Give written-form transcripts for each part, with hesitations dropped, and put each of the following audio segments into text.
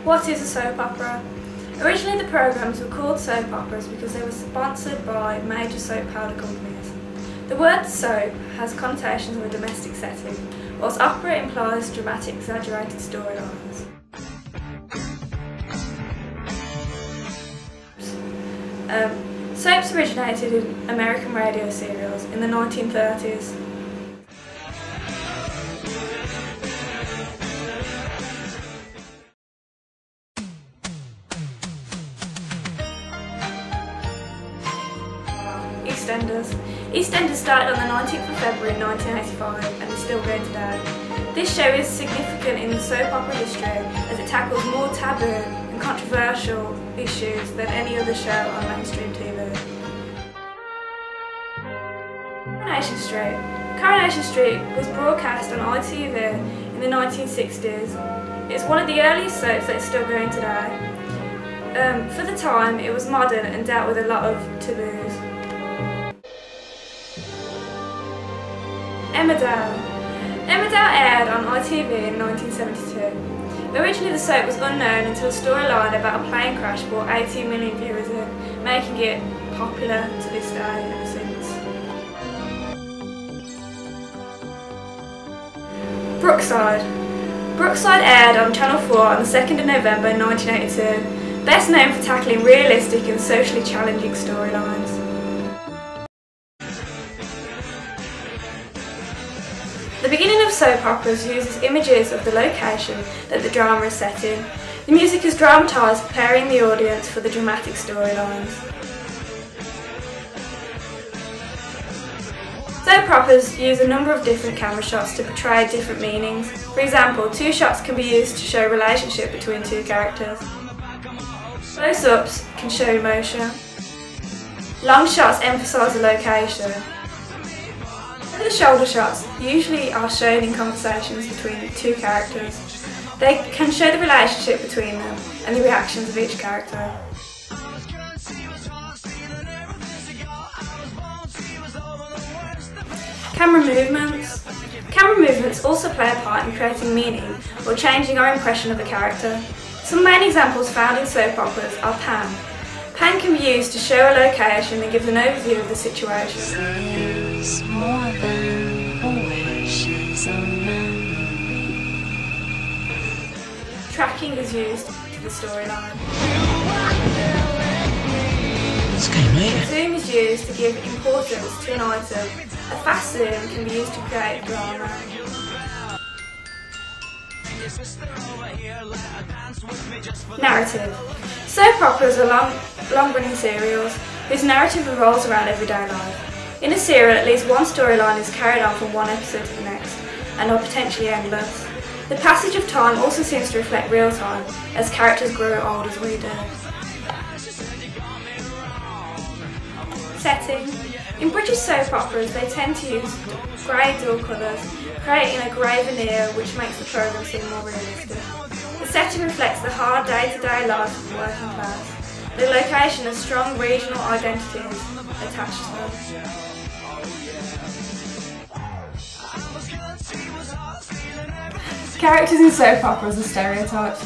What is a soap opera? Originally the programmes were called soap operas because they were sponsored by major soap powder companies. The word soap has connotations of a domestic setting, whilst opera implies dramatic, exaggerated storylines. Soaps originated in American radio serials in the 1930s. EastEnders started on the 19th of February 1985 and is still going today. This show is significant in soap opera history as it tackles more taboo and controversial issues than any other show on mainstream TV. Coronation Street was broadcast on ITV in the 1960s. It's one of the earliest soaps that is still going today. For the time, it was modern and dealt with a lot of taboos. Emmerdale aired on ITV in 1972. Originally the soap was unknown until a storyline about a plane crash brought 18 million viewers in, making it popular to this day ever since. Brookside aired on Channel 4 on the 2nd of November 1982, best known for tackling realistic and socially challenging storylines. The beginning of soap operas uses images of the location that the drama is set in. The music is dramatised, preparing the audience for the dramatic storylines. Soap operas use a number of different camera shots to portray different meanings. For example, 2 shots can be used to show a relationship between 2 characters. Close-ups can show emotion. Long shots emphasise the location. The shoulder shots usually are shown in conversations between 2 characters. They can show the relationship between them and the reactions of each character. Camera movements also play a part in creating meaning or changing our impression of a character. Some main examples found in soap operas are pan. Pan can be used to show a location and gives an overview of the situation. More than a wish of memory. Tracking is used to the storyline. Zoom is used to give importance to an item. A fast zoom can be used to create drama. Narrative. Soap operas are long-running serials whose narrative revolves around everyday life. In a serial, at least one storyline is carried on from one episode to the next, and are potentially endless. The passage of time also seems to reflect real time, as characters grow old as we do. Setting. In British soap operas, they tend to use grey dull colours, creating a grey veneer which makes the programme seem more realistic. The setting reflects the hard day-to-day life of the working class. The location has strong regional identities attached to them. Characters in soap operas are stereotypes.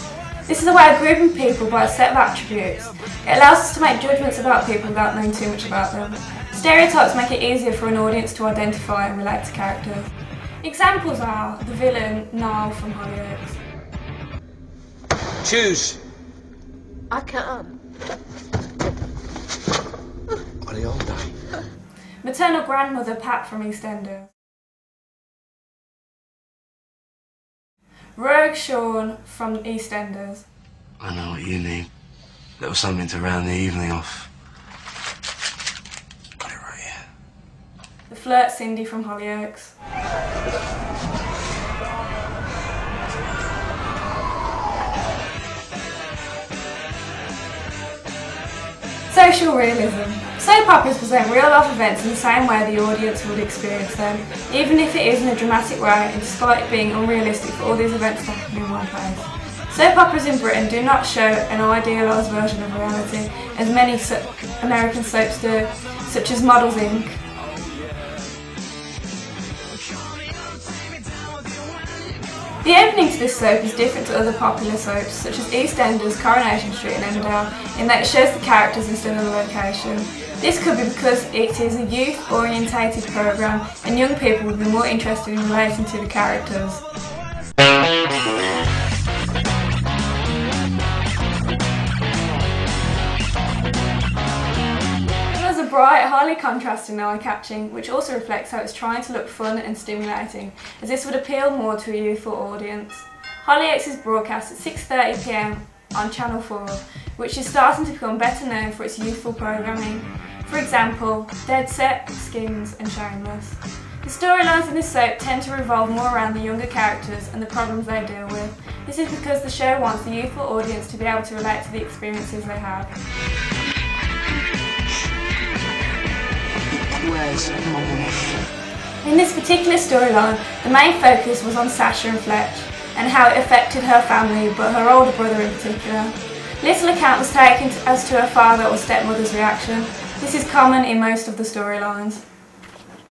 This is a way of grouping people by a set of attributes. It allows us to make judgments about people without knowing too much about them. Stereotypes make it easier for an audience to identify and relate to characters. Examples are the villain, Niall from Hollyoaks. Choose. I can't. On the old day. Maternal grandmother Pat from EastEnders. Rogue Sean from EastEnders. I know what you need. Little something to round the evening off. Got it right here. The flirt Cindy from Hollyoaks. Social realism. Soap operas present real-life events in the same way the audience would experience them, even if it is in a dramatic way and despite it being unrealistic for all these events to happen in one place. Soap operas in Britain do not show an idealised version of reality, as many American soaps do, such as Models Inc. The opening to this soap is different to other popular soaps such as EastEnders, Coronation Street and Emmerdale in that it shows the characters instead of the location. This could be because it is a youth-orientated programme and young people would be more interested in relating to the characters. It was bright, highly contrasting and eye-catching, which also reflects how it's trying to look fun and stimulating, as this would appeal more to a youthful audience. Hollyoaks is broadcast at 6:30 p.m. on Channel 4, which is starting to become better known for its youthful programming. For example, Dead Set, Skins and Shameless. The storylines in this soap tend to revolve more around the younger characters and the problems they deal with. This is because the show wants the youthful audience to be able to relate to the experiences they have. Where's Mum? In this particular storyline, the main focus was on Sasha and Fletch and how it affected her family, but her older brother in particular. Little account was taken as to her father or stepmother's reaction. This is common in most of the storylines.